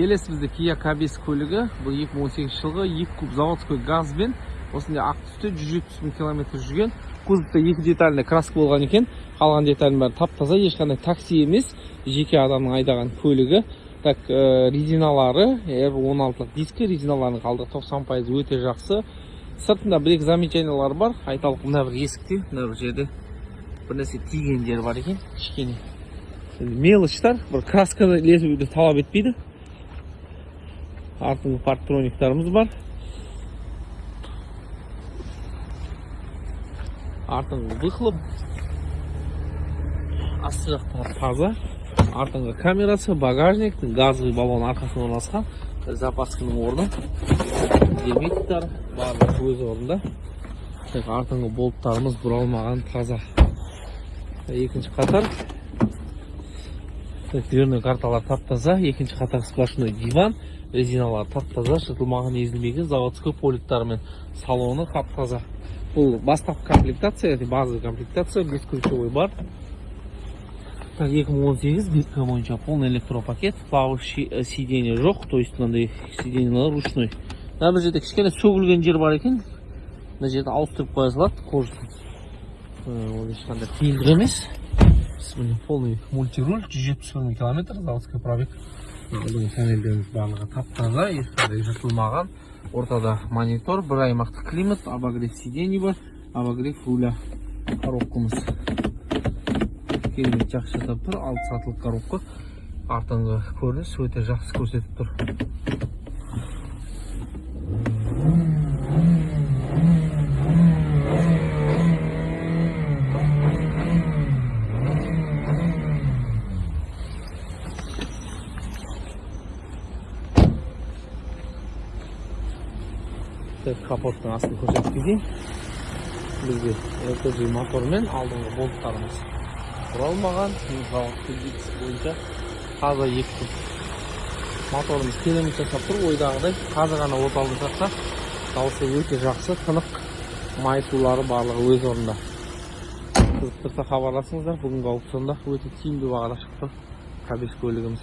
Келесі бізде Kia K5 көлігі. Бұл 2018 жылғы 2 куб заводской газбен осындай ақ түсте 170 000 км жүрген. Кузовта 2 детальный краска болған екен. Қалған детальдің бәрі тап-таза, ешқандай такси емес, жеке адамның айдаған көлігі. Так, резиналары R16 дискі, резиналарының қалдығы 90% өте жақсы. Сыртында бір-екі замечаниялар бар. Айталық, мына бір есікте, мына бір жерде бір нәрсе тиген жер бар екен, кішкене. Мелочтар, бір красканы ілесуді талап етпейді. Артыңғы парктрониктарымыз бар. Артыңғы выхлоп. Асты жақтары таза. Артыңғы камерасы, багажник, газовый баллон арқасында орналасқан. Запасканың орны. Герметиктар барлығы өз орнында. Артыңғы болттарымыз бұралмаған таза. Екінші қатар. Дверной карталар тап-таза. Екінші қатар сплошной диван. Резиналар тап-таза, шытылмаған, езілмеген, заводской поликтармен салоны тап-таза. Бұл бастапқы комплектация, базовый комплектация, бесключевой бар. 2018 бетка бойынша полный электропакет, плавающий сиденье жоқ, то есть мынандай сиденьелер ручной. Мына жерде кішкене сөгілген жер бар екен. Мына жерде ауыстырып қоя салады, кожасын. Ол ешқандай қиындық емес. Полный мультируль, 170 000 км, заводской пробег. Алдыңғы панельдеріміз барлығы тап-таза, ешқандай жыртылмаған. Ортада монитор, бір аймақты климат, обогрев сидений бар, обогрев руля. Коробкамыз керемет жақсы жасап тұр, 6 сатылық коробка. Артыңғы көрініс өте жақсы көрсетіп тұр. Капоттың астын көрсетіп кетейін. Бізде LPG мотормен алдыңғы болттарымыз бұралмаған, заводской диск бойынша таза 2 куб. Моторымыз керемет жасап тұр, ойдағыдай қазір ғана оталып жатса, дауысы өте жақсы, тынық, майысулары барлығы өз орнында. Қызықтырса хабарласыңыздар, бүгінгі аукционда өте тиімді бағада шықты K5 көлігіміз.